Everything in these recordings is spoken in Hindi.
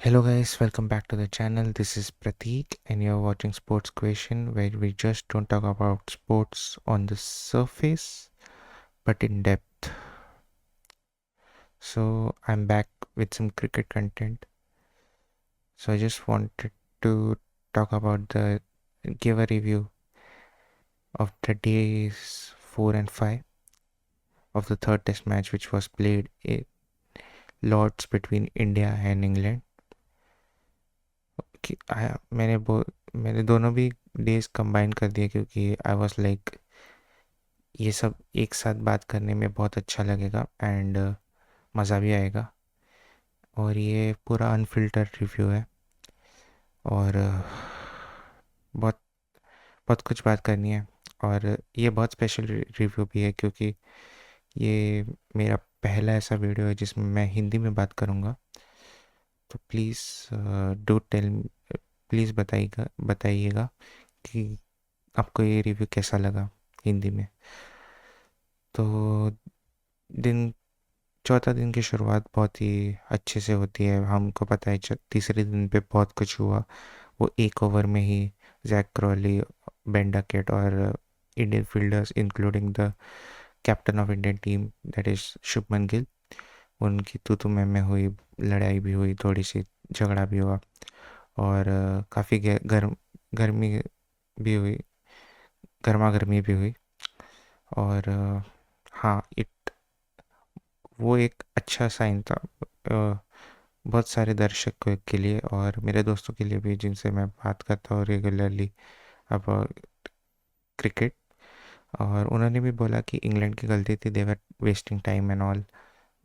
Hello guys, welcome back to the channel. This is Prateek and you're watching Sports Question, where we just don't talk about sports on the surface but in depth. So I'm back with some cricket content. So I just wanted to talk about the give a review of the days 4 and 5 of the third test match which was played in Lords between India and England. मैंने दोनों भी डेज कंबाइन कर दिए क्योंकि आई वाज लाइक ये सब एक साथ बात करने में बहुत अच्छा लगेगा एंड मज़ा भी आएगा। और ये पूरा अनफिल्टर्ड रिव्यू है और बहुत बहुत कुछ बात करनी है। और ये बहुत स्पेशल रिव्यू भी है क्योंकि ये मेरा पहला ऐसा वीडियो है जिसमें मैं हिंदी में बात करूँगा। तो प्लीज़ डू टेल प्लीज़ बताइएगा कि आपको ये रिव्यू कैसा लगा हिंदी में। तो दिन चौथा दिन की शुरुआत बहुत ही अच्छे से होती है। हमको पता है तीसरे दिन पे बहुत कुछ हुआ। वो एक ओवर में ही जैक क्रॉली, बेन डकेट और Indian fielders including the captain of Indian team that is Shubman Gill, उनकी तू मैं हुई, लड़ाई भी हुई, थोड़ी सी झगड़ा भी हुआ और काफ़ी गर्मी भी हुई, गर्मा गर्मी भी हुई। और हाँ, वो एक अच्छा साइन था बहुत सारे दर्शकों के लिए और मेरे दोस्तों के लिए भी जिनसे मैं बात करता हूँ रेगुलरली अबाउट क्रिकेट। और उन्होंने भी बोला कि इंग्लैंड की गलती थी, दे वर वेस्टिंग टाइम एंड ऑल।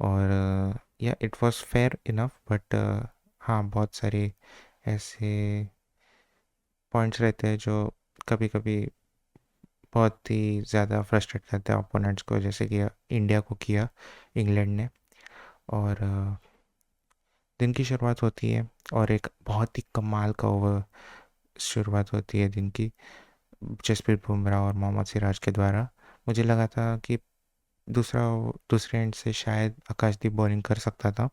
और या it was fair enough but हाँ, बहुत सारे ऐसे पॉइंट्स रहते हैं जो कभी कभी बहुत ही ज़्यादा फ्रस्ट्रेट करते हैं ओपोनेंट्स को, जैसे कि इंडिया को किया इंग्लैंड ने। और दिन की शुरुआत होती है और एक बहुत ही कमाल का ओवर शुरुआत होती है दिन की, जसप्रीत बुमराह और मोहम्मद सिराज के द्वारा। मुझे लगा था कि दूसरा दूसरे एंड से शायद आकाशदीप बॉलिंग कर सकता था,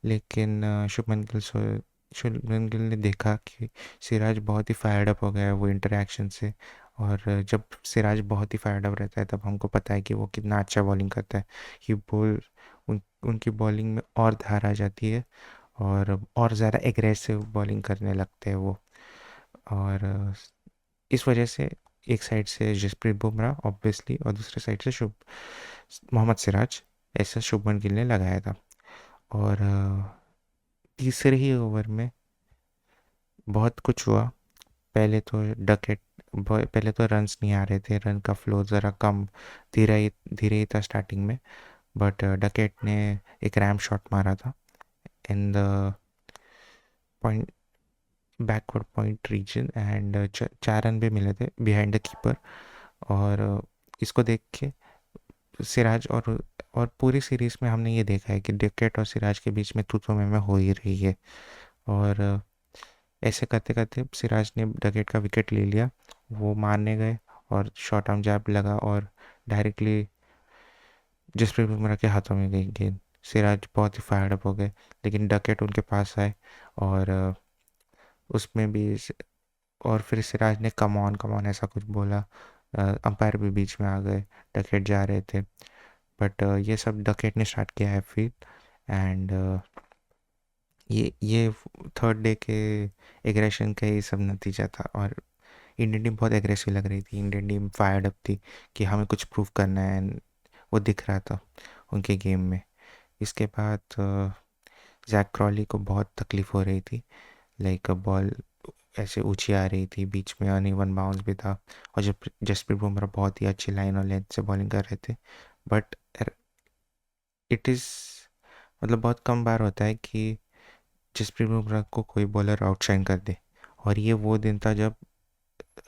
लेकिन शुभमन गिल ने देखा कि सिराज बहुत ही फायर्ड अप हो गया है वो इंटरेक्शन से। और जब सिराज बहुत ही फायर्ड अप रहता है तब हमको पता है कि वो कितना अच्छा बॉलिंग करता है। ही बोल उनकी बॉलिंग में और धार आ जाती है और ज़्यादा एग्रेसिव बॉलिंग करने लगते हैं वो। और इस वजह से एक साइड से जसप्रीत बुमराह ऑब्वियसली और दूसरे साइड से शुभ मोहम्मद सिराज, ऐसा शुभमन गिल ने लगाया था। और तीसरे ही ओवर में बहुत कुछ हुआ। पहले तो डकेट पहले तो रन्स नहीं आ रहे थे, रन का फ्लो ज़रा कम, धीरे ही था स्टार्टिंग में। बट डकेट ने एक रैम शॉट मारा था in the point backward point region and 4 run भी मिले थे बिहाइंड द कीपर। और इसको देख के सिराज और पूरी सीरीज में हमने ये देखा है कि डकेट और सिराज के बीच में तू मैं हो ही रही है। और ऐसे करते करते सिराज ने डकेट का विकेट ले लिया, वो मारने गए और शॉर्ट आर्म जैब लगा और डायरेक्टली जसप्रीत बुमराह के हाथों में गई गेंद। सिराज बहुत ही फायर्ड अप हो गए, लेकिन डकेट उनके पास आए और उसमें भी और फिर सिराज ने कम ऑन ऐसा कुछ बोला। अंपायर भी बीच में आ गए, डकेट जा रहे थे। बट ये सब डकेट ने स्टार्ट किया है फिर। एंड ये थर्ड डे के एग्रेशन का ही सब नतीजा था। और इंडियन टीम बहुत एग्रेसिव लग रही थी, इंडियन टीम फायर्ड अप थी कि हमें कुछ प्रूव करना है and वो दिख रहा था उनके गेम में। इसके बाद जैक क्रॉली को बहुत तकलीफ हो रही थी, लाइक बॉल ऐसे ऊंची आ रही थी, बीच में अनइवन बाउंस भी था। और जब जसप्रीत बुमराह बहुत ही अच्छी लाइन और लेंथ से बॉलिंग कर रहे थे। बट इट इज़ मतलब बहुत कम बार होता है कि जसप्रीत बुमराह को कोई बॉलर आउटशाइन कर दे। और ये वो दिन था जब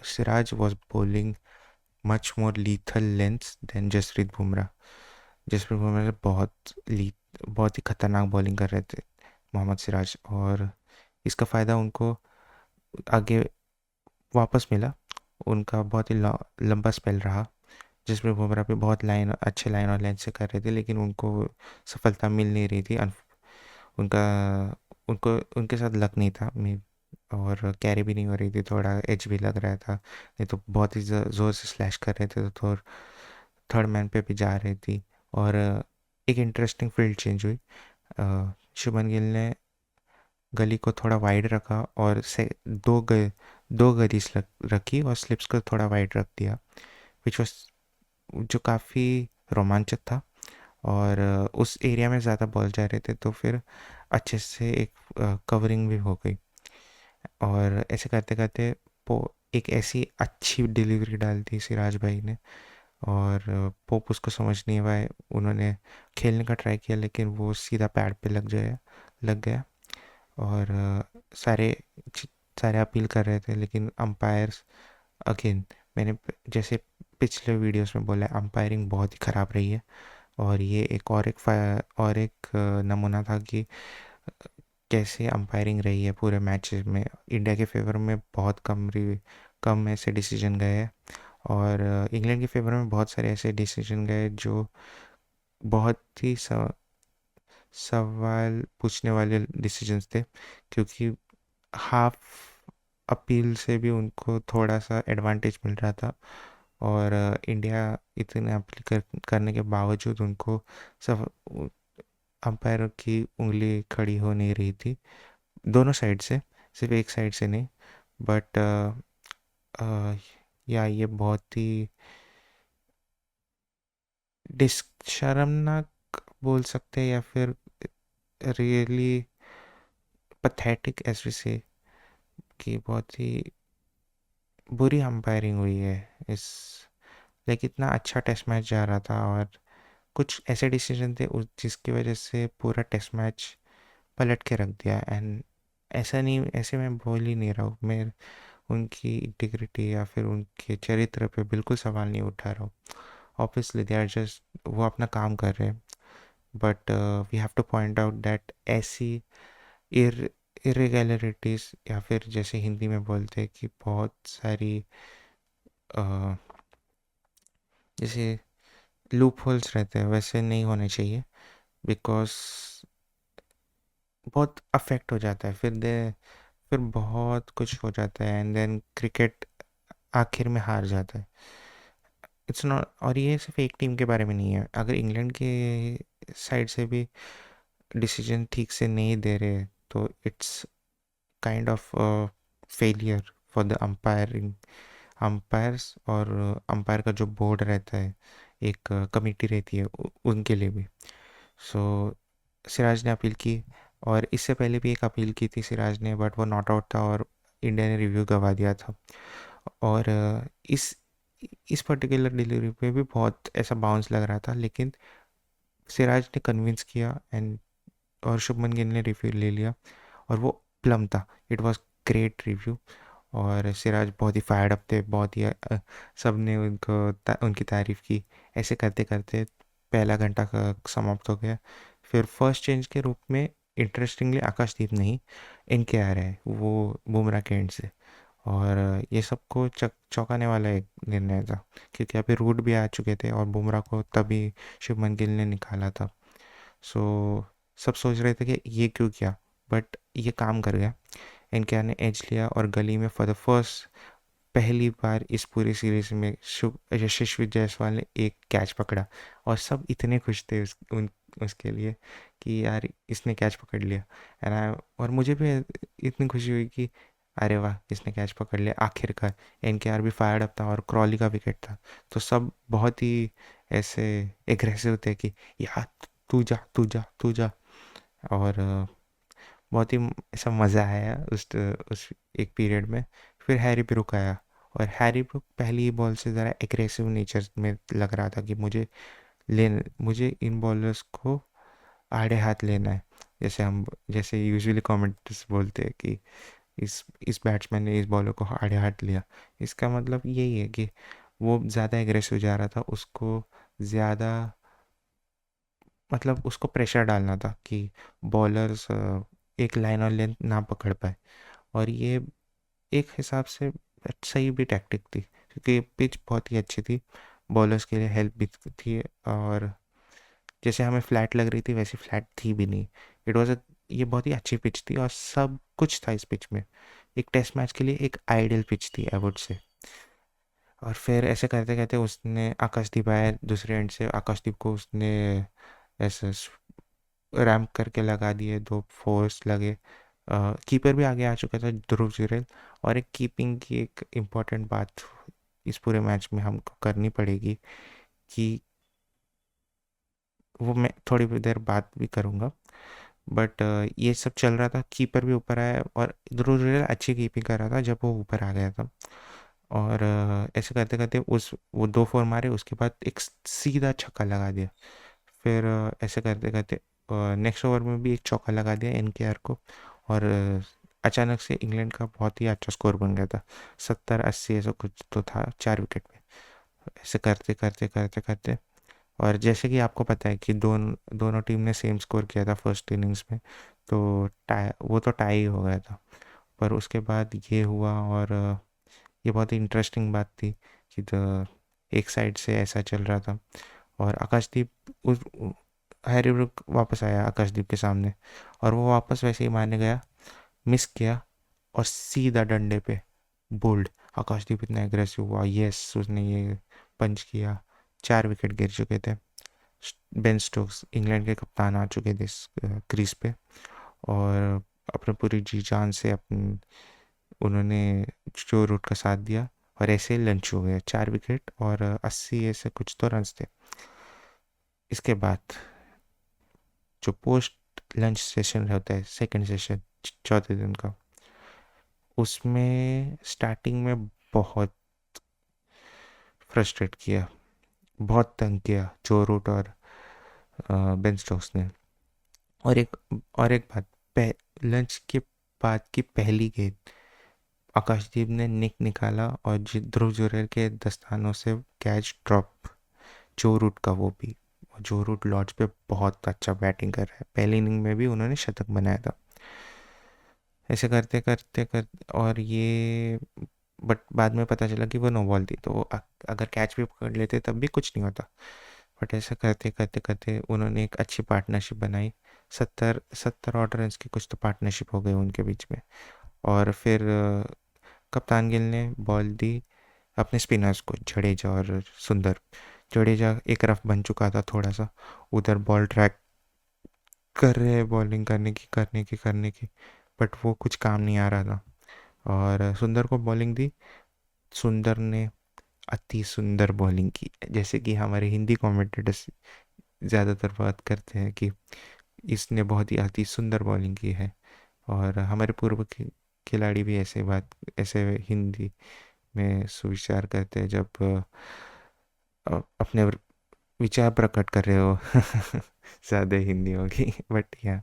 Siraj was bowling much more lethal lengths than Jasprit Bumrah. Jasprit Bumrah बहुत ही खतरनाक बॉलिंग कर रहे थे मोहम्मद सिराज। और इसका फ़ायदा उनको आगे वापस मिला। उनका बहुत ही लंबा स्पेल रहा जिसमें बुमराह भी बहुत अच्छे लाइन और लेंथ से कर रहे थे, लेकिन उनको सफलता मिल नहीं रही थी। उनका उनको उनके साथ लक नहीं था मैं, और कैरी भी नहीं हो रही थी, थोड़ा एज भी लग रहा था, नहीं तो बहुत ही ज़ोर से स्लैश कर रहे थे, तो थर्ड मैन पे भी जा रही थी। और एक इंटरेस्टिंग फील्ड चेंज हुई। शुभमन गिल ने गली को थोड़ा वाइड रखा और से दो गलीज रखी और स्लिप्स को थोड़ा वाइड रख दिया, विच वॉज जो काफ़ी रोमांचक था। और उस एरिया में ज़्यादा बॉल जा रहे थे, तो फिर अच्छे से एक कवरिंग भी हो गई। और ऐसे करते करते एक ऐसी अच्छी डिलीवरी डाल दी सिराज भाई ने, और पोप उसको समझ नहीं पाए। उन्होंने खेलने का ट्राई किया, लेकिन वो सीधा पैड पे लग गया। और सारे सारे अपील कर रहे थे, लेकिन अंपायर्स अगेन, मैंने जैसे पिछले वीडियोस में बोला, अंपायरिंग बहुत ही ख़राब रही है। और ये एक और एक नमूना था कि कैसे अंपायरिंग रही है पूरे मैचेस में। इंडिया के फेवर में बहुत कम ऐसे डिसीजन गए हैं, और इंग्लैंड के फेवर में बहुत सारे ऐसे डिसीजन गए जो बहुत ही सवाल पूछने वाले डिसीजंस थे, क्योंकि हाफ अपील से भी उनको थोड़ा सा एडवांटेज मिल रहा था। और इंडिया इतने अपील करने के बावजूद उनको सब अंपायर की उंगली खड़ी हो नहीं रही थी, दोनों साइड से, सिर्फ एक साइड से नहीं। बट या ये बहुत ही शर्मनाक बोल सकते हैं, या फिर रियली पथेटिक एज वी से, कि बहुत ही बुरी अंपायरिंग हुई है इस, लाइक इतना अच्छा टेस्ट मैच जा रहा था, और कुछ ऐसे डिसीजन थे जिसकी वजह से पूरा टेस्ट मैच पलट के रख दिया। एंड ऐसा नहीं, ऐसे मैं बोल ही नहीं रहा हूँ, मैं उनकी इंटीग्रिटी या फिर उनके चरित्र पे बिल्कुल सवाल नहीं उठा रहा हूँ। ऑब्वियसली दे आर जस्ट, वो अपना काम कर रहे हैं, but we have to point out that ऐसी इर इरेगुलरिटीज़, या फिर जैसे हिंदी में बोलते हैं कि बहुत सारी अ, जैसे लूप होल्स रहते हैं, वैसे नहीं होने चाहिए। बिकॉज बहुत अफेक्ट हो जाता है, फिर बहुत कुछ हो जाता है, एंड देन क्रिकेट आखिर में हार जाता है। इट्स नॉट, और ये सिर्फ एक टीम के बारे में नहीं है, अगर इंग्लैंड के साइड से भी डिसीजन ठीक से नहीं दे रहे, तो it's kind of failure for the umpires, और अंपायर का जो बोर्ड रहता है, एक कमेटी रहती है, उनके लिए भी। सो सिराज ने अपील की, और इससे पहले भी एक अपील की थी सिराज ने, बट वो नॉट आउट था और इंडिया ने रिव्यू गवा दिया था। और इस पर्टिकुलर डिलीवरी पे भी बहुत ऐसा बाउंस लग रहा था, लेकिन सिराज ने कन्विंस किया, एंड और शुभमन गिल ने रिव्यू ले लिया, और वो प्लम था। It was great review. और सिराज बहुत ही फायर्ड अप थे, बहुत ही सब ने उनकी तारीफ़ की। ऐसे करते करते पहला घंटा का समाप्त हो गया। फिर फर्स्ट चेंज के रूप में इंटरेस्टिंगली आकाशदीप नहीं, इनके आ रहे हैं वो बुमराह के एंड से। और ये सबको चौंकाने वाला एक निर्णय था, क्योंकि अभी रूट भी आ चुके थे और बुमराह को तभी शुभमन गिल ने निकाला था। सो सब सोच रहे थे कि ये क्यों किया, बट ये काम कर गया। इनके ने एज लिया, और गली में फॉर द फर्स्ट पहली बार इस पूरी सीरीज में यशस्वी जायसवाल ने एक कैच पकड़ा, और सब इतने खुश थे उसके लिए कि यार इसने कैच पकड़ लिया। और मुझे भी इतनी खुशी हुई कि अरे वाह, इसने कैच पकड़ लिया आखिरकार। एनकेआर भी फायर्ड अप था, और क्रॉली का विकेट था, तो सब बहुत ही ऐसे एग्रेसिव थे कि यार तू जा तू जा तू जा। और बहुत ही ऐसा मज़ा आया उस एक पीरियड में। फिर हैरी ब्रूक आया, और हैरी ब्रूक पहली ही बॉल से ज़रा एग्रेसिव नेचर में लग रहा था कि मुझे इन बॉलर्स को आड़े हाथ लेना है। जैसे यूजुअली कमेंट्स बोलते हैं कि इस बैट्समैन ने इस बॉलर को आड़े हाथ लिया, इसका मतलब यही है कि वो ज़्यादा एग्रेसिव जा रहा था, उसको ज़्यादा, मतलब उसको प्रेशर डालना था कि बॉलर्स एक लाइन और लेंथ ना पकड़ पाए। और ये एक हिसाब से सही भी टैक्टिक थी, क्योंकि पिच बहुत ही अच्छी थी, बॉलर्स के लिए हेल्प भी थी। और जैसे हमें फ्लैट लग रही थी, वैसी फ्लैट थी भी नहीं। इट वॉज अ ये बहुत ही अच्छी पिच थी और सब कुछ था इस पिच में। एक टेस्ट मैच के लिए एक आइडियल पिच थी आई वुड से। और फिर ऐसे करते करते उसने आकाशदीप आया दूसरे एंड से, आकाशदीप को उसने ऐसे रैम्प करके लगा दिए, दो फोर्स लगे। कीपर भी आगे आ चुका था, ध्रुव जुरैल। और एक कीपिंग की एक इम्पॉर्टेंट बात इस पूरे मैच में हमको करनी पड़ेगी कि वो मैं थोड़ी देर बाद भी करूँगा। बट ये सब चल रहा था, कीपर भी ऊपर आया और ध्रुव जुरैल अच्छी कीपिंग कर रहा था जब वो ऊपर आ गया था। और ऐसे करते करते उस वो दो फोर मारे, उसके बाद एक सीधा छक्का लगा दिया। फिर ऐसे करते करते नेक्स्ट ओवर में भी एक चौका लगा दिया एनकेआर को। और अचानक से इंग्लैंड का बहुत ही अच्छा स्कोर बन गया था, 70-80 ऐसा कुछ तो था 4 विकेट पे। ऐसे करते करते करते करते और जैसे कि आपको पता है कि दोनों टीम ने सेम स्कोर किया था फर्स्ट इनिंग्स में, तो टाई, वो तो टाई हो गया था। पर उसके बाद ये हुआ और ये बहुत ही इंटरेस्टिंग बात थी कि एक साइड से ऐसा चल रहा था और आकाशदीप उस हैरी ब्रूक वापस आया आकाशदीप के सामने, और वो वापस वैसे ही मारने गया, मिस किया और सीधा डंडे पे बोल्ड। आकाशदीप इतना एग्रेसिव हुआ, यस उसने ये पंच किया। 4 विकेट गिर चुके थे। बेन स्टोक्स इंग्लैंड के कप्तान आ चुके थे इस क्रीज पे, और अपने पूरी जी जान से अपन उन्होंने जो रूट का साथ दिया। और ऐसे लंच हो गया, 4 विकेट और 80 ऐसे कुछ तो रन थे। इसके बाद जो पोस्ट लंच सेशन होता है, सेकंड सेशन चौथे दिन का, उसमें स्टार्टिंग में बहुत फ्रस्ट्रेट किया, बहुत तंग किया जो रूट और बेन स्टोक्स ने। और एक बात, लंच के बाद की पहली गेंद आकाशदीप ने निक निकाला और ध्रुव जुरैल के दस्तानों से कैच ड्रॉप, जो रूट का वो भी। जो रूट लॉर्ड्स पे बहुत अच्छा बैटिंग कर रहा है, पहली इनिंग में भी उन्होंने शतक बनाया था। ऐसे करते करते कर और ये बट बाद में पता चला कि वो नो बॉल थी, तो अगर कैच भी पकड़ लेते तब भी कुछ नहीं होता। बट ऐसा करते करते करते उन्होंने एक अच्छी पार्टनरशिप बनाई। 70 70 ऑड रन की कुछ तो पार्टनरशिप हो गई उनके बीच में। और फिर कप्तान गिल ने बॉल दी अपने स्पिनर्स को, जडेजा और सुंदर। जडेजा एक रफ बन चुका था थोड़ा सा, उधर बॉल ट्रैक कर रहे हैं, बॉलिंग करने की बट वो कुछ काम नहीं आ रहा था। और सुंदर को बॉलिंग दी, सुंदर ने अति सुंदर बॉलिंग की, जैसे कि हमारे हिंदी कमेंटेटर्स ज़्यादातर बात करते हैं कि इसने बहुत ही अति सुंदर बॉलिंग की है। और हमारे पूर्व के खिलाड़ी भी ऐसे हिंदी में सुविचार करते हैं जब अपने विचार प्रकट कर रहे हो। ज़्यादा हिंदी होगी बट या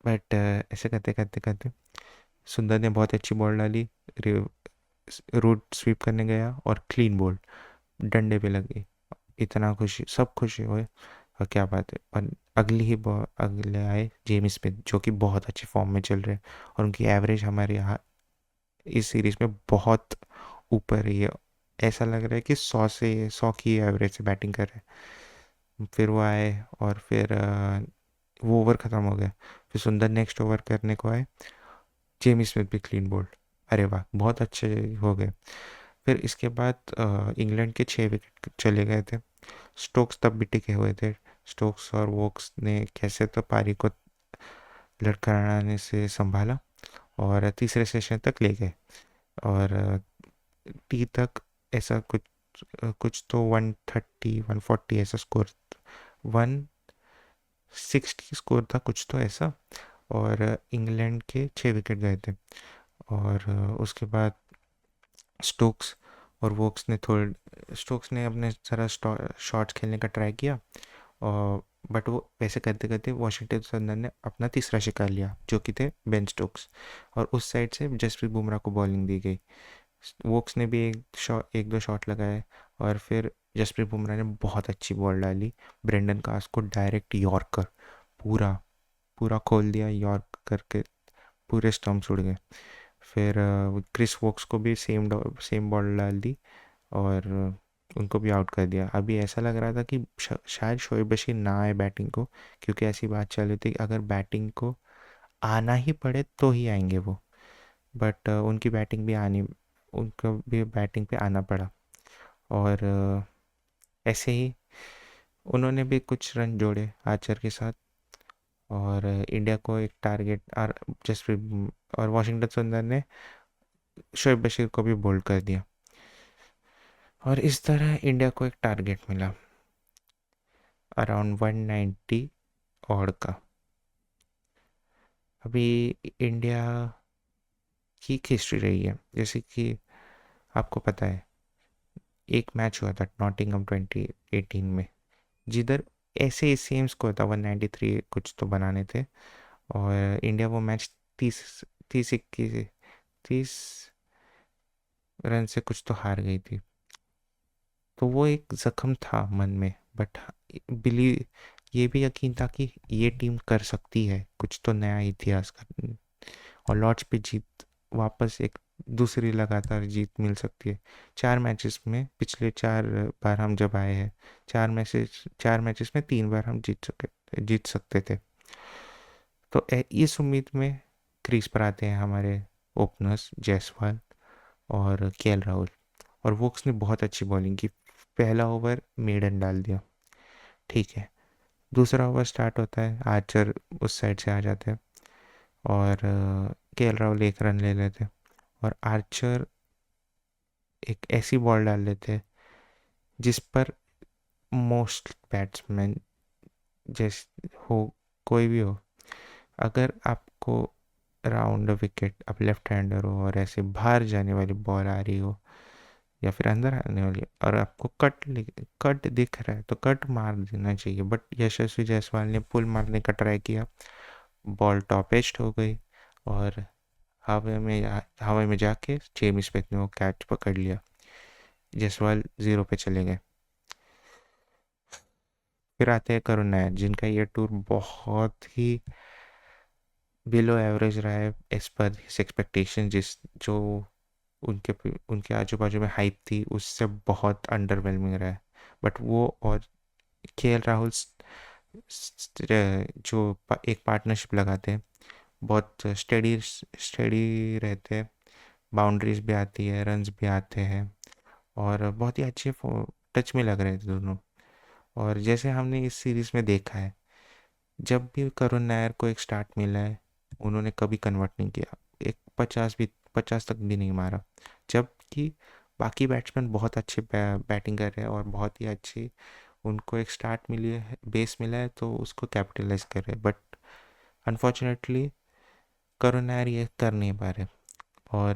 बट ऐसे करते करते करते सुंदर ने बहुत अच्छी बॉल डाली, रूट स्वीप करने गया और क्लीन बॉल डंडे पे लगी। इतना खुशी, सब खुशी हुए। और क्या बात है। और अगली ही बॉल अगले आए जेमी स्मिथ, जो कि बहुत अच्छे फॉर्म में चल रहे हैं और उनकी एवरेज हमारे यहाँ इस सीरीज में बहुत ऊपर ही है। ऐसा लग रहा है कि 100 की एवरेज से बैटिंग कर रहे हैं। फिर वो आए और फिर वो ओवर ख़त्म हो गया। फिर सुंदर नेक्स्ट ओवर करने को आए, जेमी स्मिथ भी क्लीन बोल्ड। अरे वाह, बहुत अच्छे हो गए। फिर इसके बाद इंग्लैंड के 6 विकेट चले गए थे। स्टोक्स तब भी टिके हुए थे। स्टोक्स और वोक्स ने कैसे तो पारी को लड़खड़ाने से संभाला और तीसरे सेशन तक ले गए। और टी तक ऐसा कुछ तो 130 140 ऐसा स्कोर, 160 स्कोर था कुछ तो ऐसा। और इंग्लैंड के 6 विकेट गए थे। और उसके बाद स्टोक्स और वोक्स ने थोड़े स्टोक्स ने अपने सारा शॉट्स खेलने का ट्राई किया, और बट वो वैसे करते करते वॉशिंगटन सुंदर ने अपना तीसरा शिकार लिया, जो कि थे बेन स्टोक्स। और उस साइड से जसप्रीत बुमराह को बॉलिंग दी गई। वोक्स ने भी एक दो शॉट लगाए और फिर जसप्रीत बुमराह ने बहुत अच्छी बॉल डाली, ब्रेंडन कास को डायरेक्ट यॉर्कर, पूरा पूरा खोल दिया यॉर्क करके, पूरे स्टम्प्स उड़ गए। फिर क्रिस वोक्स को भी सेम बॉल डाल दी और उनको भी आउट कर दिया। अभी ऐसा लग रहा था कि शायद शोएब बशीर ना आए बैटिंग को, क्योंकि ऐसी बात चल रही थी कि अगर बैटिंग को आना ही पड़े तो ही आएंगे वो। बट उनकी बैटिंग भी आनी उनको भी बैटिंग पे आना पड़ा। और ऐसे ही उन्होंने भी कुछ रन जोड़े आर्चर के साथ, और इंडिया को एक टारगेट और जसप्रीत और वाशिंगटन सुंदर ने शोएब बशीर को भी बोल्ड कर दिया, और इस तरह इंडिया को एक टारगेट मिला अराउंड 190 ऑड का। अभी इंडिया की एक हिस्ट्री रही है, जैसे कि आपको पता है एक मैच हुआ था नॉटिंघम 2018 में, जिधर ऐसे ही सेम स्कोर था 193 कुछ तो बनाने थे, और इंडिया वो मैच 30 रन से कुछ तो हार गई थी। तो वो एक जख्म था मन में, बट बिलीव ये भी यकीन था कि ये टीम कर सकती है कुछ तो नया इतिहास कर, और लॉर्ड्स पे जीत वापस एक दूसरी लगातार जीत मिल सकती है। 4 मैचेस में पिछले 4 बार हम जब आए हैं, 4 मैचेस में 3 बार हम जीत सकते थे। तो इस उम्मीद में क्रीज पर आते हैं हमारे ओपनर्स जायसवाल और केएल राहुल, और वोक्स ने बहुत अच्छी बॉलिंग की। पहला ओवर मेडन डाल दिया, ठीक है। दूसरा ओवर स्टार्ट होता है, आर्चर उस साइड से आ जाते हैं, और केएल राहुल 1 रन ले लेते हैं, और आर्चर एक ऐसी बॉल डाल लेते हैं जिस पर मोस्ट बैट्समैन जैस हो, कोई भी हो, अगर आपको राउंड विकेट, आप लेफ्ट हैंडर हो और ऐसे बाहर जाने वाली बॉल आ रही हो या फिर अंदर आने वाली, और आपको कट दिख रहा है तो कट मार देना चाहिए। बट यशस्वी जायसवाल ने पुल मारने का ट्राई किया, बॉल टॉप एज्ड हो गई, और हवा में जाके जेमी स्मिथ ने वो कैच पकड़ लिया। जायसवाल 0 पे चले गए। फिर आते हैं करुण नायर, जिनका ये टूर बहुत ही बिलो एवरेज रहा है एज पर हिज एक्सपेक्टेशन, जिस जो उनके उनके आजू बाजू में हाइप थी उससे बहुत अंडरवेलमिंग रहा है। बट वो और केएल राहुल एक पार्टनरशिप लगाते हैं, बहुत स्टेडी स्टेडी रहते हैं, बाउंड्रीज भी आती है, रन्स भी आते हैं, और बहुत ही अच्छे टच में लग रहे थे दोनों। और जैसे हमने इस सीरीज में देखा है, जब भी करुण नायर को एक स्टार्ट मिला है उन्होंने कभी कन्वर्ट नहीं किया, एक 50 तक भी नहीं मारा। जबकि बाकी बैट्समैन बहुत अच्छे बैटिंग कर रहे हैं और बहुत ही अच्छी उनको एक स्टार्ट मिली है, बेस मिला है, तो उसको कैपिटलाइज कर रहे हैं। बट अनफॉर्चुनेटली करुण नायर ये कर नहीं पा रहे, और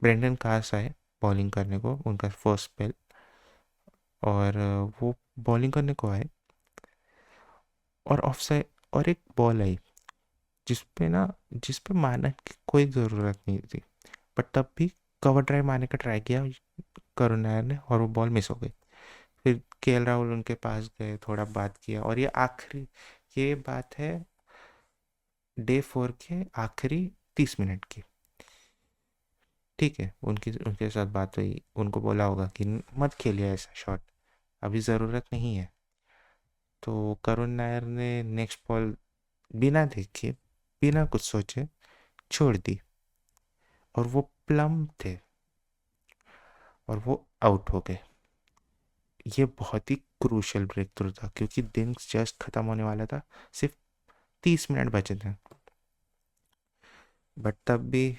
ब्रेंडन कार्स आए बॉलिंग करने को, उनका फर्स्ट स्पेल, और वो बॉलिंग करने को आए, और ऑफ साइड और एक बॉल आई जिस पे मारने की कोई ज़रूरत नहीं थी, बट तब भी कवर ड्राइव मारने का ट्राई किया करुण नायर ने, और वो बॉल मिस हो गई। फिर केएल राहुल उनके पास गए, थोड़ा बात किया, और ये बात है डे 4 के आखिरी 30 मिनट की, ठीक है। उनके साथ बात हुई, उनको बोला होगा कि मत खेलिए ऐसा शॉट, अभी ज़रूरत नहीं है। तो करुण नायर ने नेक्स्ट बॉल बिना देखे, बिना कुछ सोचे छोड़ दी, और वो प्लम थे, और वो आउट हो गए। ये बहुत ही क्रूशल ब्रेक थ्रू था, क्योंकि दिन जस्ट खत्म होने वाला था, सिर्फ 30 मिनट बचे थे। बट तब भी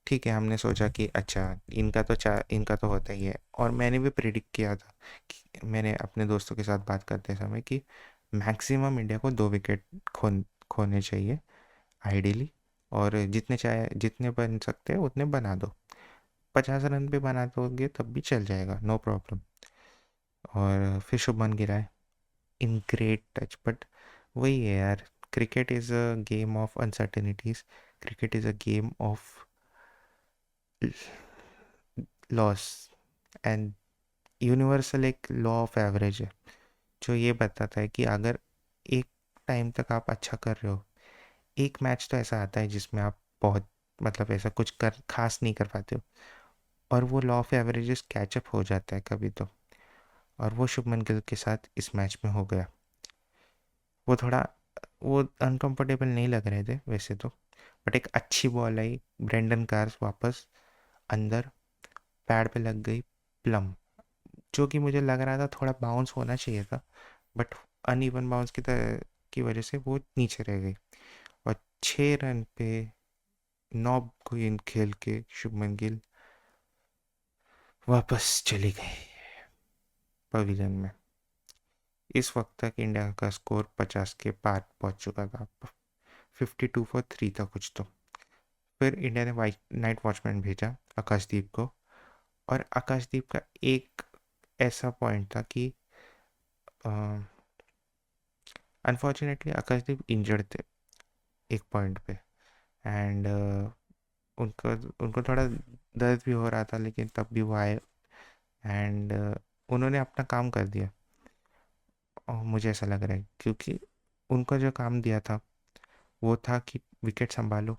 ठीक है, हमने सोचा कि अच्छा इनका तो होता ही है, और मैंने भी प्रिडिक्ट किया था कि मैंने अपने दोस्तों के साथ बात करते समय कि मैक्सिमम इंडिया को 2 विकेट खोने चाहिए आइडियली, और जितने बन सकते हैं उतने बना दो, 50 रन पे बना दोगे तब भी चल जाएगा, नो प्रॉब्लम। और फिर शुभमन गिराए इन ग्रेट टच, बट वही है यार, cricket is a game of uncertainties, cricket is a game of loss, and universal एक लॉ ऑफ एवरेज है जो ये बताता है कि अगर एक टाइम तक आप अच्छा कर रहे हो, एक मैच तो ऐसा आता है जिसमें आप बहुत, मतलब ऐसा कुछ कर खास नहीं कर पाते हो, और वो लॉ ऑफ एवरेजेस कैचअप हो जाता है कभी तो। और वो शुभमन गिल के साथ इस मैच में हो गया। वो थोड़ा वो अनकंफर्टेबल नहीं लग रहे थे वैसे तो, बट एक अच्छी बॉल आई, ब्रेंडन कार्स वापस अंदर, पैड पे लग गई, प्लम, जो कि मुझे लग रहा था थोड़ा बाउंस होना चाहिए था, बट अनइवन बाउंस की वजह से वो नीचे रह गई। और 6 रन पे 9 गेंद खेल के शुभमन गिल वापस चली गई पवेलियन में। इस वक्त तक इंडिया का स्कोर 50 के पार पहुंच चुका था, 52 for 3 था कुछ तो। फिर इंडिया ने वाइट नाइट वॉचमैन भेजा आकाशदीप को, और आकाशदीप का एक ऐसा पॉइंट था कि अनफॉर्चुनेटली आकाशदीप इंजर्ड थे एक पॉइंट पे, एंड उनको उनको थोड़ा दर्द भी हो रहा था, लेकिन तब भी वो आए, एंड उन्होंने अपना काम कर दिया। और मुझे ऐसा लग रहा है क्योंकि उनका जो काम दिया था वो था कि विकेट संभालो,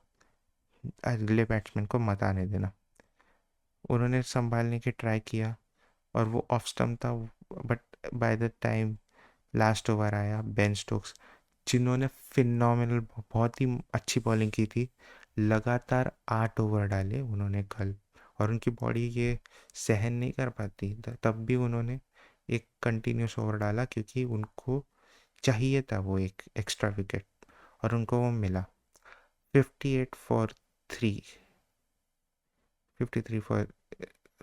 अगले बैट्समैन को मत आने देना। उन्होंने संभालने की ट्राई किया, और वो ऑफ स्टम्प था, but by the time last over आया, बेन स्टोक्स, जिन्होंने फिनोमिनल बहुत ही अच्छी बॉलिंग की थी, लगातार 8 ओवर डाले उन्होंने कल, और उनकी बॉडी ये सहन नहीं कर पाती, तब भी उन्होंने एक कंटिन्यूस ओवर डाला क्योंकि उनको चाहिए था वो एक एक्स्ट्रा विकेट, और उनको वो मिला। 58 for 3, 53 for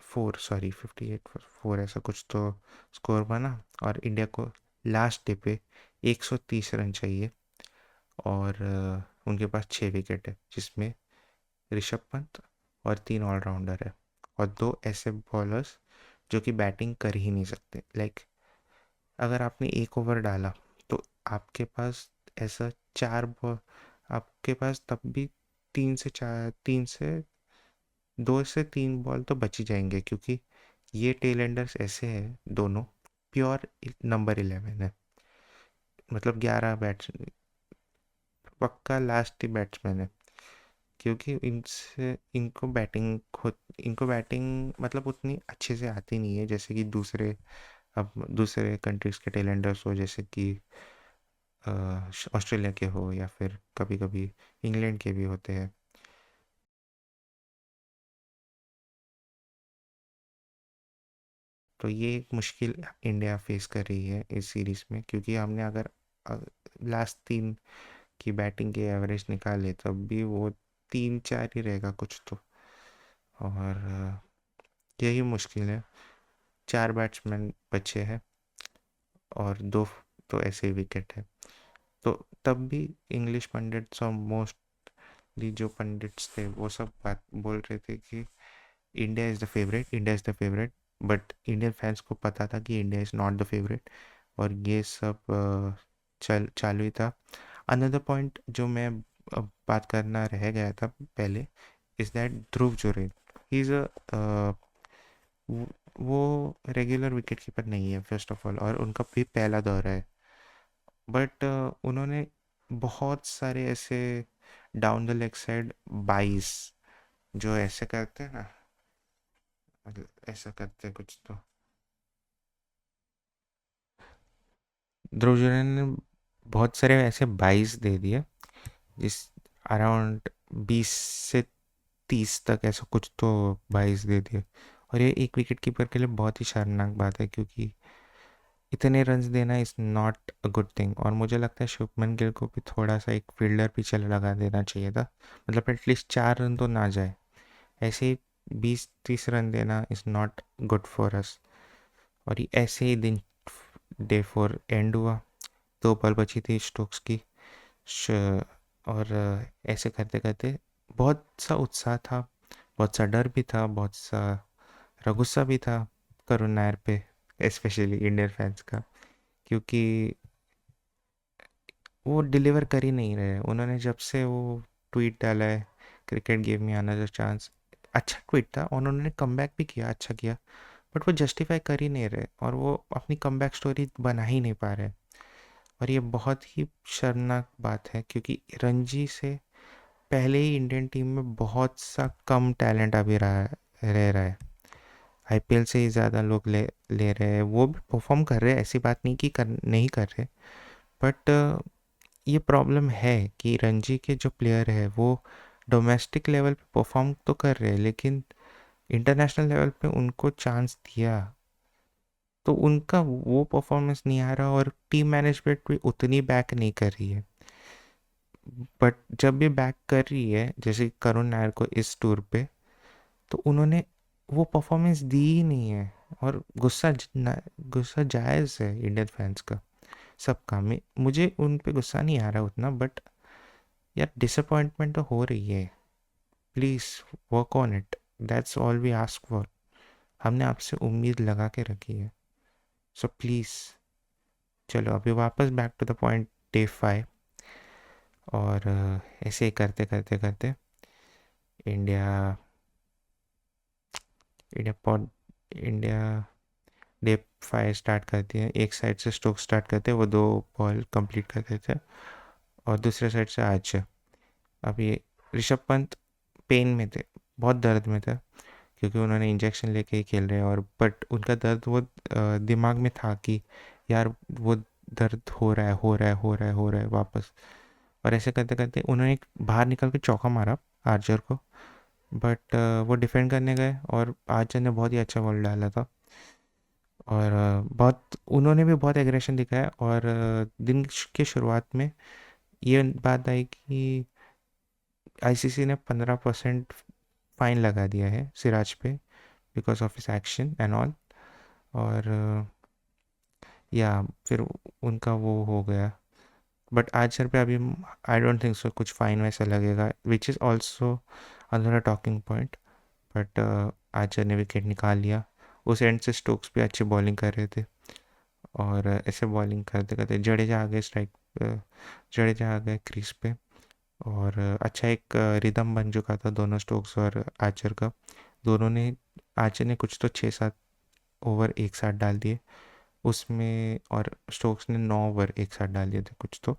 4, सॉरी 58 for 4 ऐसा कुछ तो स्कोर बना। और इंडिया को लास्ट डे पे 130 रन चाहिए, और उनके पास 6 विकेट है, जिसमें ऋषभ पंत और 3 ऑलराउंडर है, और 2 ऐसे बॉलर्स जो कि बैटिंग कर ही नहीं सकते। लाइक अगर आपने एक ओवर डाला तो आपके पास ऐसा 4 बॉल, आपके पास तब भी 2 से 3 बॉल तो बच ही जाएंगे, क्योंकि ये टेल एंडर्स ऐसे हैं दोनों, प्योर नंबर 11 है, मतलब 11 बैट्स, पक्का लास्ट ही बैट्समैन है। क्योंकि इनसे इनको बैटिंग मतलब उतनी अच्छे से आती नहीं है, जैसे कि अब दूसरे कंट्रीज के टेलेंडर्स हो, जैसे कि ऑस्ट्रेलिया के हो, या फिर कभी कभी इंग्लैंड के भी होते हैं। तो ये एक मुश्किल इंडिया फेस कर रही है इस सीरीज में, क्योंकि हमने अगर लास्ट 3 की बैटिंग के एवरेज निकाले तब भी वो 3-4 ही रहेगा कुछ तो। और यही मुश्किल है, 4 बैट्समैन बचे हैं, और 2 तो ऐसे ही विकेट है। तो तब भी इंग्लिश पंडित्स और मोस्टली जो पंडित्स थे वो सब बात बोल रहे थे कि India is the favourite, India is the favourite, but Indian fans को पता था कि India is not the favourite, और ये सब चालू ही था। अनदर पॉइंट जो मैं बात करना रह गया था पहले, is that Dhruv Jurel, he is वो रेगुलर विकेट कीपर नहीं है फर्स्ट ऑफ ऑल, और उनका भी पहला दौर है, बट उन्होंने बहुत सारे ऐसे डाउन द लेग साइड 22 जो ऐसे करते हैं ना, मतलब ऐसा करते हैं कुछ तो, ध्रुव जुरैल ने बहुत सारे ऐसे 22 दे दिए, जिस अराउंड 20 से 30 तक ऐसा कुछ तो 22 दे दिए। और ये एक विकेट कीपर के लिए बहुत ही शर्मनाक बात है, क्योंकि इतने रन्स देना is not a good thing. और मुझे लगता है शुभमन गिल को भी थोड़ा सा एक फील्डर पीछे लगा देना चाहिए था, मतलब एटलीस्ट 4 रन तो ना जाए, ऐसे ही 20-30 रन देना is not good for us. और ये ऐसे ही दिन डे 4 एंड हुआ, 2 बॉल बची थी स्टोक्स की, और ऐसे करते करते बहुत सा उत्साह था, बहुत सा डर भी था, बहुत सा गुस्सा भी था करुण नायर पे, स्पेशली इंडियन फैंस का, क्योंकि वो डिलीवर कर ही नहीं रहे। उन्होंने जब से वो ट्वीट डाला है, cricket give me another chance, अच्छा ट्वीट था, और उन्होंने कमबैक भी किया, अच्छा किया, बट वो जस्टिफाई कर ही नहीं रहे, और वो अपनी कमबैक स्टोरी बना ही नहीं पा रहे। और ये बहुत ही शर्मनाक बात है, क्योंकि रणजी से पहले ही इंडियन टीम में बहुत सा कम टैलेंट अभी रह रहा है, आईपीएल से ही ज़्यादा लोग ले ले रहे हैं, वो भी परफॉर्म कर रहे हैं, ऐसी बात नहीं कि नहीं कर रहे। बट ये प्रॉब्लम है कि रणजी के जो प्लेयर है वो डोमेस्टिक लेवल पे परफॉर्म तो कर रहे हैं, लेकिन इंटरनेशनल लेवल पे उनको चांस दिया तो उनका वो परफॉर्मेंस नहीं आ रहा, और टीम मैनेजमेंट भी उतनी बैक नहीं कर रही है। बट जब भी बैक कर रही है, जैसे करुण नायर को इस टूर पे, तो उन्होंने वो परफॉर्मेंस दी ही नहीं है। और गुस्सा जायज़ है इंडियन फैंस का, सबका। मुझे उन पे गुस्सा नहीं आ रहा उतना, बट यार डिसअपॉइंटमेंट तो हो रही है। Please work on it, that's all we ask for. हमने आपसे उम्मीद लगा के रखी है, सो प्लीज़। चलो अभी वापस back to the point, day 5। और ऐसे ही करते करते करते India India pod India day 5 start करती है। एक साइड से स्ट्रोक स्टार्ट करते हैं, वो 2 बॉल कंप्लीट कर देते हैं, और दूसरे साइड से आज अभी ऋषभ पंत पेन में थे, बहुत दर्द में था, क्योंकि उन्होंने इंजेक्शन लेके ही खेल रहे हैं। और बट उनका दर्द वो दिमाग में था कि यार वो दर्द हो रहा है, हो रहा है, हो रहा है, हो रहा है वापस। और ऐसे करते करते उन्होंने एक बाहर निकल के चौका मारा आर्चर को, बट वो डिफेंड करने गए और आर्चर ने बहुत ही अच्छा बॉल डाला था। और बहुत उन्होंने भी बहुत एग्रेशन दिखाया। और दिन की शुरुआत में ये बात आई कि आईसीसी ने 15% फाइन लगा दिया है सिराज पे, because of his action and all. और या फिर उनका वो हो गया। बट आज सर पे अभी आई डोंट थिंक सो कुछ फाइन वैसा लगेगा, which is also another talking point. But Archer ने विकेट निकाल लिया। उस एंड से स्टोक्स भी अच्छी बॉलिंग कर रहे थे, और ऐसे बॉलिंग करते करते जडेजा आ गए क्रीज पे। और अच्छा एक रिदम बन चुका था दोनों स्टोक्स और आर्चर का। दोनों ने आर्चर ने कुछ तो 6-7 ओवर एक साथ डाल दिए उसमें, और स्टोक्स ने 9 ओवर एक साथ डाल दिए थे कुछ तो।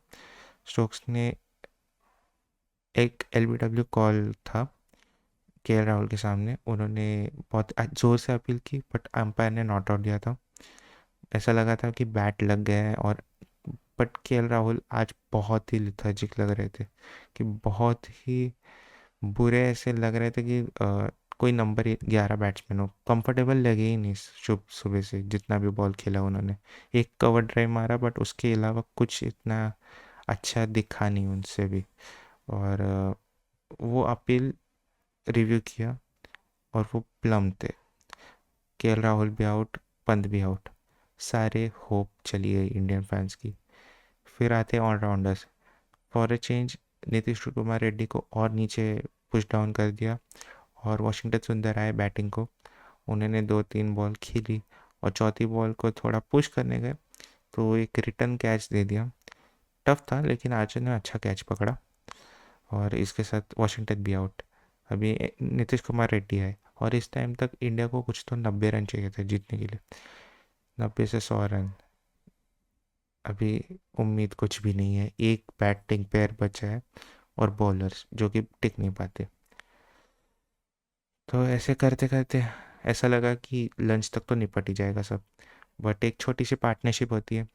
स्टोक्स ने एक एलबीडब्ल्यू कॉल था केएल राहुल के सामने, उन्होंने बहुत ज़ोर से अपील की, बट अंपायर ने नॉट आउट दिया था। ऐसा लगा था कि बैट लग गया है। और बट केएल राहुल आज बहुत ही लिथर्जिक लग रहे थे, कि बहुत ही बुरे ऐसे लग रहे थे कि कोई नंबर 11 बैट्समैन हो, कंफर्टेबल लगे ही नहीं। शुभ सुबह से जितना भी बॉल खेला उन्होंने, एक कवर ड्राइव मारा, बट उसके अलावा कुछ इतना अच्छा दिखा नहीं उनसे भी। और वो अपील रिव्यू किया, और वो प्लम थे। केएल राहुल भी आउट, पंत भी आउट, सारे होप चली गई इंडियन फैंस की। फिर आते allrounders. For a change Nitish Kumar Reddy को और नीचे पुश डाउन कर दिया, और वाशिंगटन सुंदर आए बैटिंग को। उन्होंने 2-3 बॉल खेली, और चौथी बॉल को थोड़ा पुश करने गए तो एक रिटर्न कैच दे दिया। टफ था, लेकिन आर्चर ने अच्छा कैच पकड़ा, और इसके साथ वाशिंगटन भी आउट। अभी नीतीश कुमार रेड्डी आए, और इस टाइम तक इंडिया को कुछ तो 90 रन चाहिए थे जीतने के लिए, 90 से 100 रन। अभी उम्मीद कुछ भी नहीं है, एक बैटिंग पेयर बचा है, और बॉलर्स जो कि टिक नहीं पाते। तो ऐसे करते करते ऐसा लगा कि लंच तक तो निपट ही जाएगा सब। बट एक छोटी सी पार्टनरशिप होती है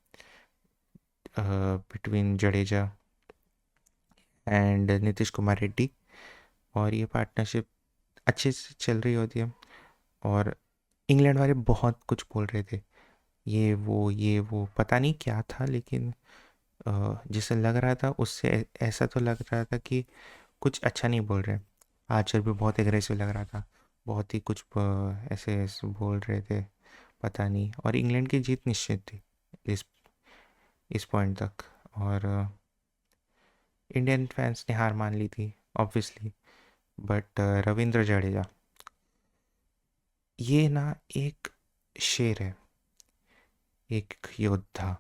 बिटवीन जडेजा एंड नीतीश कुमार रेड्डी, और ये पार्टनरशिप अच्छे से चल रही होती है। और इंग्लैंड वाले बहुत कुछ बोल रहे थे, ये वो पता नहीं क्या था, लेकिन जिसे लग रहा था उससे ऐसा तो लग रहा था कि कुछ अच्छा नहीं बोल रहे। आर्चर भी बहुत एग्रेसिव लग रहा था, बहुत ही कुछ ऐसे ऐसे बोल रहे थे, पता नहीं। और इंग्लैंड की जीत निश्चित थी इस इस पॉइंट तक। और इंडियन फैंस ने हार मान ली थी ऑब्वियसली। बट रविंद्र जडेजा, ये ना एक शेर है, एक योद्धा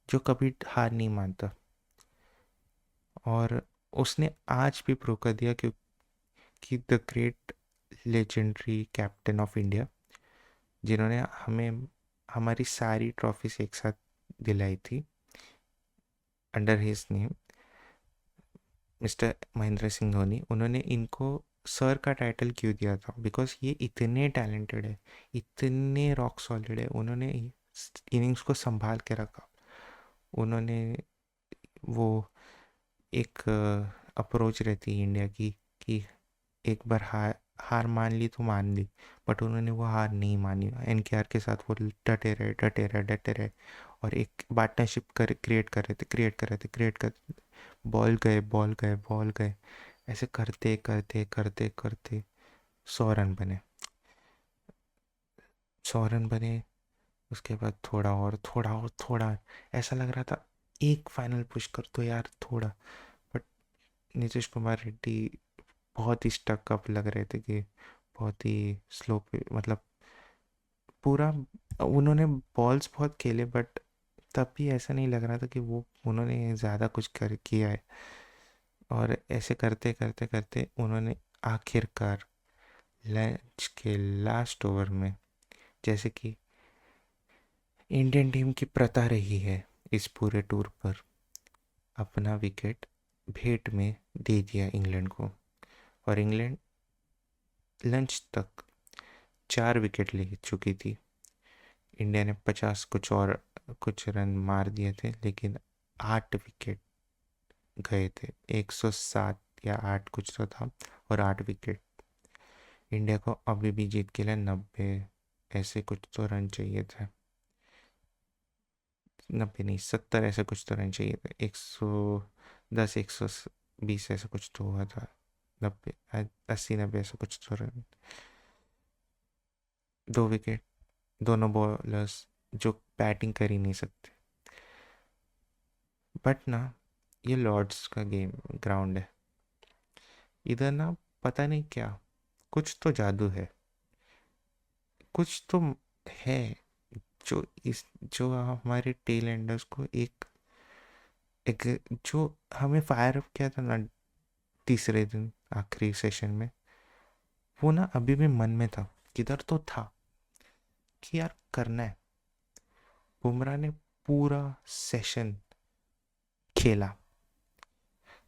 जो कभी हार नहीं मानता। और उसने आज भी प्रूव कर दिया कि the great legendary captain of India, जिन्होंने हमें हमारी सारी ट्रॉफीज एक साथ दिलाई थी under his name, mister Mahendra Singh Dhoni, उन्होंने इनको सर का टाइटल क्यों दिया था, बिकॉज ये इतने टैलेंटेड है, इतने रॉक सॉलिड है, उन्होंने इनिंग्स को संभाल के रखा। उन्होंने वो एक अप्रोच रहती है इंडिया की कि एक बार हार हार मान ली तो मान ली, बट उन्होंने वो हार नहीं मानी। एनकेआर के साथ वो डटे रहे डटे रहे डटे रहे, और एक पार्टनरशिप क्रिएट कर रहे थे क्रिएट कर रहे थे क्रिएट कर, बॉल गए बॉल गए बॉल गए, ऐसे करते करते करते करते 100 रन बने। 100 रन बने, उसके बाद थोड़ा और थोड़ा और थोड़ा, ऐसा लग रहा था एक फाइनल पुश कर दो यार थोड़ा, बट नीतीश कुमार रेड्डी बहुत ही स्टक अप लग रहे थे कि बहुत ही स्लो पे, मतलब पूरा उन्होंने बॉल्स बहुत खेले, बट तब भी ऐसा नहीं लग रहा था कि वो उन्होंने ज़्यादा कुछ कर किया है। और ऐसे करते करते करते उन्होंने आखिरकार लंच के लास्ट ओवर में, जैसे कि इंडियन टीम की प्रथा रही है इस पूरे टूर पर, अपना विकेट भेंट में दे दिया इंग्लैंड को। और इंग्लैंड लंच तक 4 विकेट ले चुकी थी। इंडिया ने 50 कुछ रन मार दिए थे, लेकिन 8 विकेट गए थे, 107 या 8 कुछ तो था, और 8 विकेट। इंडिया को अभी भी जीत के लिए 90 ऐसे कुछ तो रन चाहिए थे, 90 नहीं 70 ऐसे कुछ तो रन चाहिए थे, 110 120 ऐसा कुछ तो हुआ था, 90 80 90 ऐसा कुछ तो रन। 2 विकेट, दोनों बॉलर्स जो बैटिंग कर ही नहीं सकते। बट ना, ये लॉर्ड्स का गेम ग्राउंड है, इधर ना पता नहीं क्या, कुछ तो जादू है, कुछ तो है जो इस जो हमारे टेल एंडर्स को एक जो हमें फायर अप किया था ना तीसरे दिन आखिरी सेशन में, वो ना अभी भी मन में था, किधर तो था कि यार करना है। बुमराह ने पूरा सेशन खेला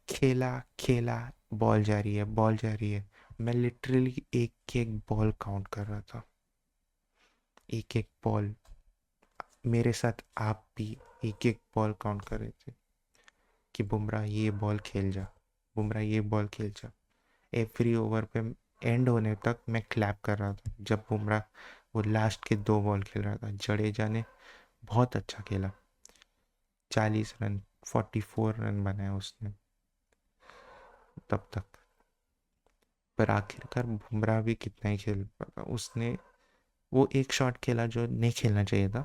खेला खेला, बॉल जा रही है बॉल जा रही है, मैं लिटरली एक एक बॉल काउंट कर रहा था, एक एक बॉल, मेरे साथ आप भी एक एक बॉल काउंट कर रहे थे कि बुमराह ये बॉल खेल जा, बुमराह ये बॉल खेल जा। एवरी ओवर पे एंड होने तक मैं क्लैप कर रहा था जब बुमराह वो लास्ट के 2 बॉल खेल रहा था। जडेजा ने बहुत अच्छा खेला, 40 रन, 44 रन बनाए उसने तब तक। पर आखिरकार बुमराह भी कितना ही खेल पाता, उसने वो एक शॉट खेला जो नहीं खेलना चाहिए था,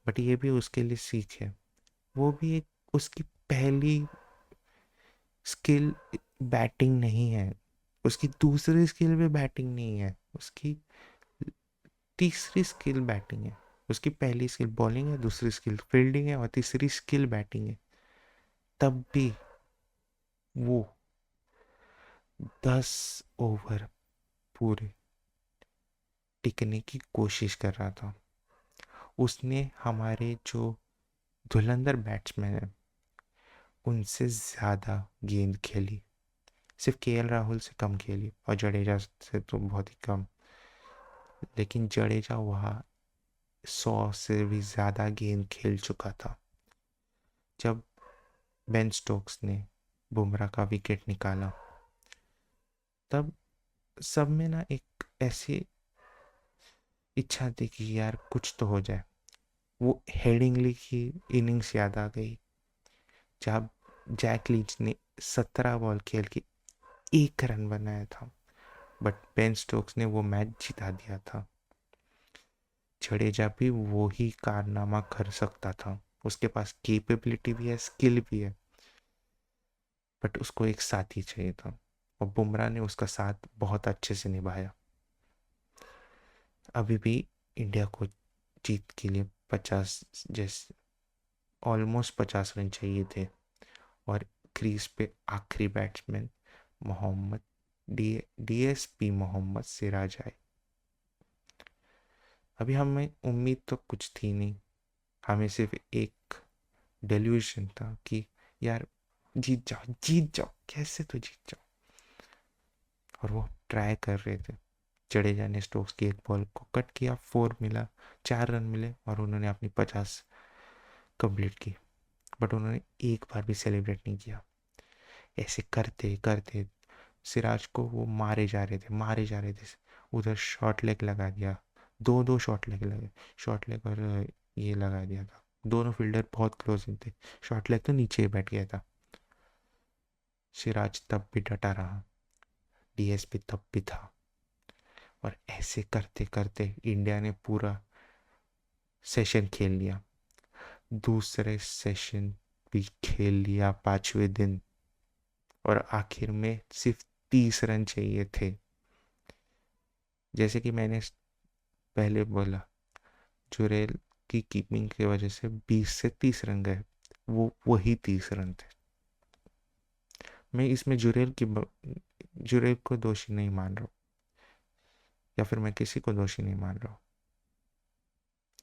बट ये भी उसके लिए सीख है। वो भी एक, उसकी पहली स्किल बैटिंग नहीं है, उसकी दूसरी स्किल भी बैटिंग नहीं है, उसकी तीसरी स्किल बैटिंग है। उसकी पहली स्किल बॉलिंग है, दूसरी स्किल फील्डिंग है, और तीसरी स्किल बैटिंग है। तब भी वो 10 ओवर पूरे टिकने की कोशिश कर रहा था। उसने हमारे जो धुरंधर बैट्समैन है उनसे ज़्यादा गेंद खेली, सिर्फ केएल राहुल से कम खेली, और जडेजा से तो बहुत ही कम। लेकिन जडेजा वहाँ 100 से भी ज़्यादा गेंद खेल चुका था। जब बेन स्टोक्स ने बुमराह का विकेट निकाला, तब सब में ना एक ऐसी इच्छा थी कि यार कुछ तो हो जाए। वो हेडिंगली की इनिंग्स याद आ गई, जब जैक लीच ने 17 बॉल खेल के 1 रन बनाया था, बट बेन स्टोक्स ने वो मैच जिता दिया था। जडेजा भी वो ही कारनामा कर सकता था, उसके पास कैपेबिलिटी भी है, स्किल भी है, बट उसको एक साथी चाहिए था, और बुमराह ने उसका साथ बहुत अच्छे से निभाया। अभी भी इंडिया को जीत के लिए 50 जैसे ऑलमोस्ट 50 रन चाहिए थे, और क्रीज पे आखिरी बैट्समैन मोहम्मद डीएसपी मोहम्मद सिराज आए। अभी हमें उम्मीद तो कुछ थी नहीं, हमें सिर्फ एक डेल्यूशन था कि यार जीत जाओ जीत जाओ, कैसे तो जीत जाओ। और वो ट्राई कर रहे थे। जडेजा ने स्टोक्स की एक बॉल को कट किया, 4 मिला, 4 रन मिले और उन्होंने अपनी 50 कंप्लीट की। बट उन्होंने एक बार भी सेलिब्रेट नहीं किया। ऐसे करते करते सिराज को वो मारे जा रहे थे, मारे जा रहे थे। उधर शॉर्ट लेग लगा दिया, दो दो शॉर्ट लेग लगे, शॉर्ट लेग और ये लगा दिया था। दोनों फील्डर बहुत क्लोज थे, शॉर्ट लेग तो नीचे ही बैठ गया था। सिराज तब भी डटा रहा, डीएसपी तब भी था। और ऐसे करते करते इंडिया ने पूरा सेशन खेल लिया। दूसरे सेशन भी खेल लिया 5वें दिन, और आखिर में सिर्फ 30 रन चाहिए थे। जैसे कि मैंने पहले बोला, जुरेल की कीपिंग की वजह से 20 से 30 रन गए, वो वही 30 रन थे। मैं इसमें जुरेल को दोषी नहीं मान रहा हूँ, या फिर मैं किसी को दोषी नहीं मान रहा हूँ।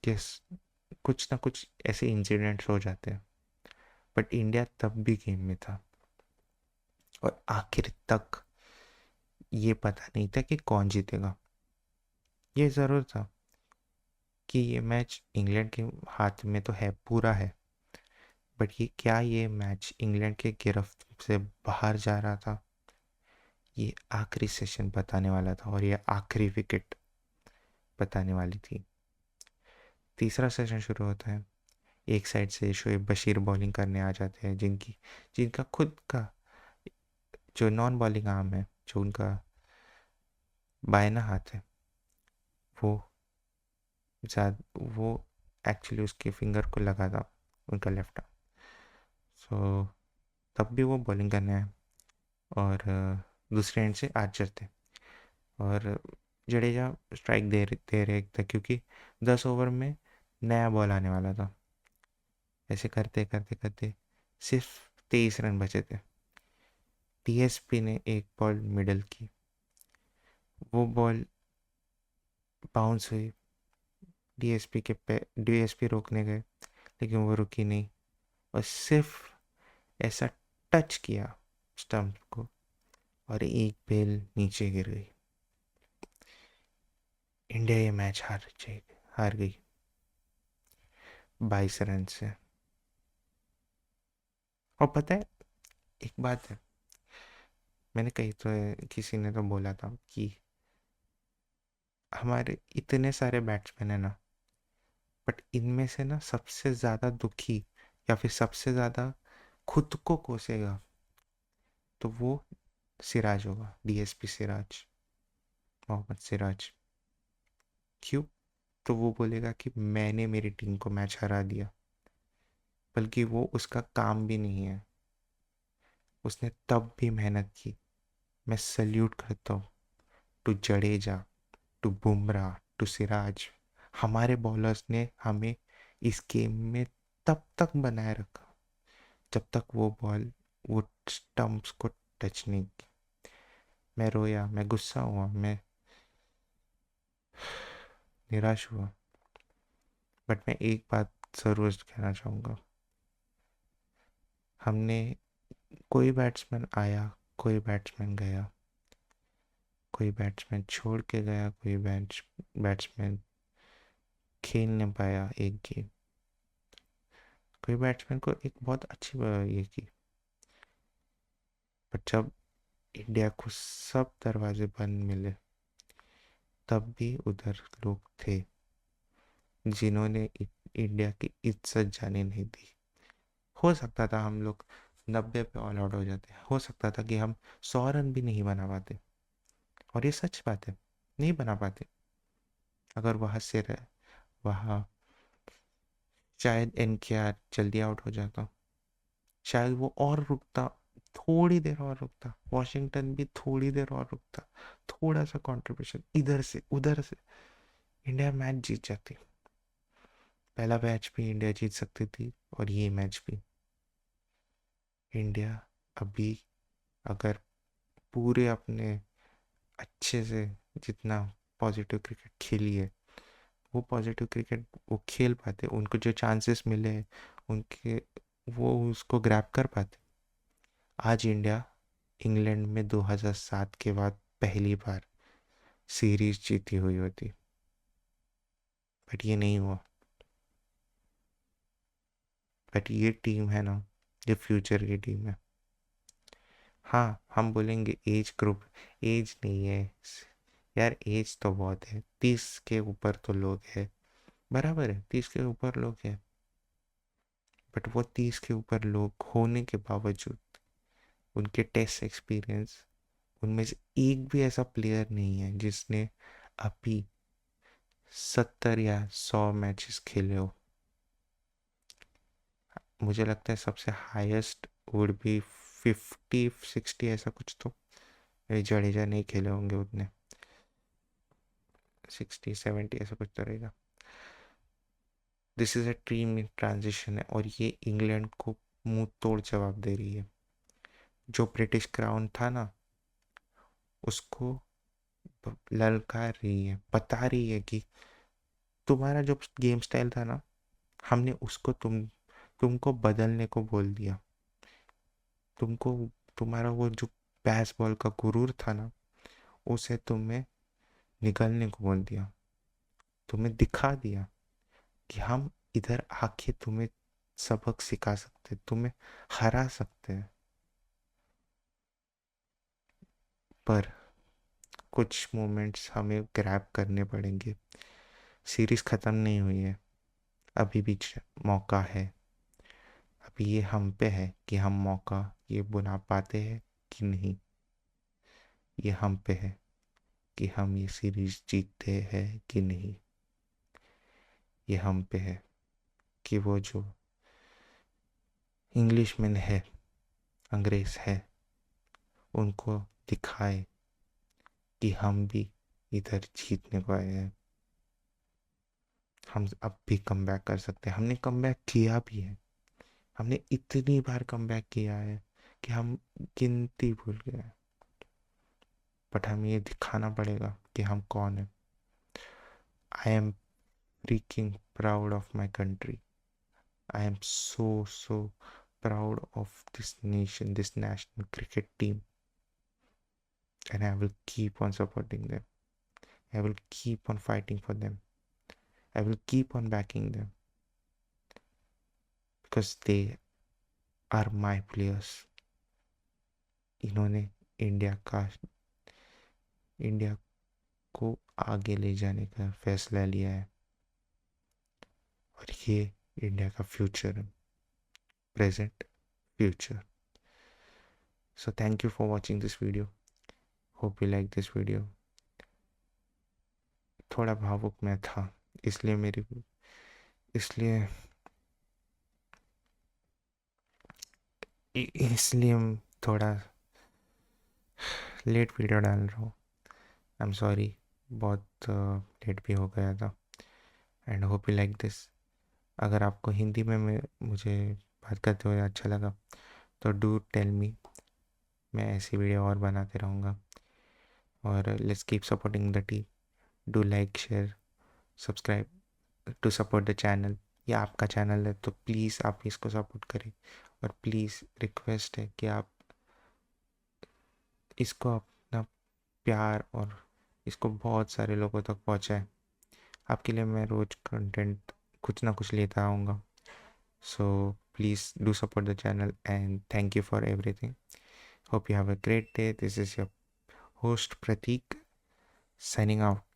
यस, कुछ ना कुछ ऐसे इंसिडेंट्स हो जाते हैं, बट इंडिया तब भी गेम में था। और आखिर तक ये पता नहीं था कि कौन जीतेगा। ये ज़रूर था कि ये मैच इंग्लैंड के हाथ में तो है, पूरा है। बट ये मैच इंग्लैंड के गिरफ्त से बाहर जा रहा था, ये आखिरी सेशन बताने वाला था, और ये आखिरी विकेट बताने वाली थी। तीसरा सेशन शुरू होता है। एक साइड से शोएब बशीर बॉलिंग करने आ जाते हैं, जिनका खुद का जो नॉन बॉलिंग आर्म है, जो उनका बायना हाथ है, वो वो एक्चुअली उसके फिंगर को लगा था, उनका लेफ्ट आर्म। सो तब भी वो बॉलिंग करने आए, और दूसरे एंड से आर्चर थे, और जडेजा स्ट्राइक दे रहे थे, क्योंकि 10 ओवर में नया बॉल आने वाला था। ऐसे करते करते करते सिर्फ 23 रन बचे थे। डीएसपी ने एक बॉल मिडल की, वो बॉल बाउंस हुई, डीएसपी रोकने गए, लेकिन वो रुकी नहीं, और सिर्फ ऐसा टच किया स्टंप को, और एक बेल नीचे गिर गई। इंडिया ये मैच हार गई 22 रन से। और पता है, एक बात है, मैंने कही तो है, किसी ने तो बोला था कि हमारे इतने सारे बैट्समैन है ना, बट इनमें से ना सबसे ज़्यादा दुखी, या फिर सबसे ज़्यादा खुद को कोसेगा, तो वो सिराज होगा, डीएसपी सिराज, मोहम्मद सिराज। क्यों? तो वो बोलेगा कि मैंने मेरी टीम को मैच हरा दिया, बल्कि वो उसका काम भी नहीं है, उसने तब भी मेहनत की। मैं सल्यूट करता हूँ to Jadeja, to Bumrah, to Siraj. हमारे बॉलर्स ने हमें इस गेम में तब तक बनाए रखा, जब तक वो बॉल वो स्टंप्स को टच नहीं की। मैं रोया, मैं गुस्सा हुआ, मैं निराश हुआ, बट मैं एक बात ज़रूर कहना चाहूँगा। हमने, कोई बैट्समैन आया, कोई बैट्समैन गया, कोई बैट्समैन छोड़ के गया, कोई बैट्समैन खेल नहीं पाया एक गेम, कोई बैट्समैन को एक बहुत अच्छी ये की। बट जब इंडिया को सब दरवाजे बंद मिले, तब भी उधर लोग थे जिन्होंने इंडिया की इज्जत जाने नहीं दी। हो सकता था हम लोग 90 पे ऑल आउट हो जाते, हो सकता था कि हम 100 रन भी नहीं बना पाते, और ये सच बात है, नहीं बना पाते। अगर वहाँ शायद एनकेआर जल्दी आउट हो जाता, शायद वो और रुकता, थोड़ी देर और रुकता, वॉशिंगटन भी थोड़ी देर और रुकता, थोड़ा सा कंट्रीब्यूशन इधर से उधर से, इंडिया मैच जीत जाती। पहला मैच भी इंडिया जीत सकती थी, और ये मैच भी। इंडिया अभी अगर पूरे अपने अच्छे से जितना पॉजिटिव क्रिकेट खेली है, वो पॉजिटिव क्रिकेट वो खेल पाते, उनको जो चांसेस मिले हैं, उनके वो उसको ग्रैब कर पाते। आज इंडिया इंग्लैंड में 2007 के बाद पहली बार सीरीज जीती हुई होती, बट ये नहीं हुआ। बट ये टीम है ना, ये फ्यूचर की टीम है। हाँ, हम बोलेंगे एज ग्रुप, एज नहीं है यार, एज तो बहुत है, 30 के ऊपर तो लोग हैं। बराबर है, 30 के ऊपर लोग हैं, बट वो 30 के ऊपर लोग होने के बावजूद उनके टेस्ट एक्सपीरियंस, उनमें से एक भी ऐसा प्लेयर नहीं है जिसने अभी 70 या 100 मैचेस खेले हो। मुझे लगता है सबसे हाईएस्ट वुड बी 50-60, ऐसा कुछ तो मेरे जडेजा नहीं खेले होंगे उतने, 60-70 ऐसा कुछ तो रहेगा। This is a team in transition है, और ये इंग्लैंड को मुंह तोड़ जवाब दे रही है। जो ब्रिटिश क्राउन था ना, उसको ललकार रही है, बता रही है कि तुम्हारा जो गेम स्टाइल था ना, हमने उसको तुमको बदलने को बोल दिया। तुमको तुम्हारा वो जो बेसबॉल का गुरूर था ना, उसे तुम्हें निकलने को बोल दिया। तुम्हें दिखा दिया कि हम इधर आके तुम्हें सबक सिखा सकते, तुम्हें हरा सकते हैं। पर कुछ मोमेंट्स हमें ग्रैब करने पड़ेंगे। सीरीज ख़त्म नहीं हुई है, अभी भी मौका है। अभी ये हम पे है कि हम मौका ये बुना पाते हैं कि नहीं। ये हम पे है कि हम ये सीरीज जीतते हैं कि नहीं। ये हम पे है कि वो जो इंग्लिशमैन है, अंग्रेज है, उनको दिखाए कि हम भी इधर जीतने को आए हैं। हम अब भी कम बैक कर सकते हैं, हमने कम बैक किया भी है। हमने इतनी बार कम बैक किया है कि हम गिनती भूल गए हैं। बट हमें ये दिखाना पड़ेगा कि हम कौन है। I am freaking proud of my country. I am so proud of this nation, this national cricket team, and I will keep on supporting them. I will keep on fighting for them. I will keep on backing them because they are my players. इन्होंने इंडिया का इंडिया को आगे ले जाने का फैसला लिया है, और ये इंडिया का फ्यूचर है, present future. So thank you for watching this video. Hope you like this video. थोड़ा भावुक मैं था, इसलिए मेरी इसलिए इसलिए थोड़ा लेट वीडियो डाल रहा हूँ। आई एम सॉरी, बहुत लेट भी हो गया था। And hope you like this. अगर आपको हिंदी में मुझे बात करते हुए अच्छा लगा तो डू टेल मी, मैं ऐसी वीडियो और बनाते रहूँगा। और let's keep supporting the team. Do like, share, subscribe to support the channel. ये आपका चैनल है तो प्लीज़ आप इसको सपोर्ट करें, और प्लीज़ रिक्वेस्ट है कि आप इसको अपना प्यार और इसको बहुत सारे लोगों तक पहुंचाएं। आपके लिए मैं रोज़ कंटेंट कुछ ना कुछ लेता आऊँगा। So please do support the channel and thank you for everything. Hope you have a great day. This is your host Pratik signing out.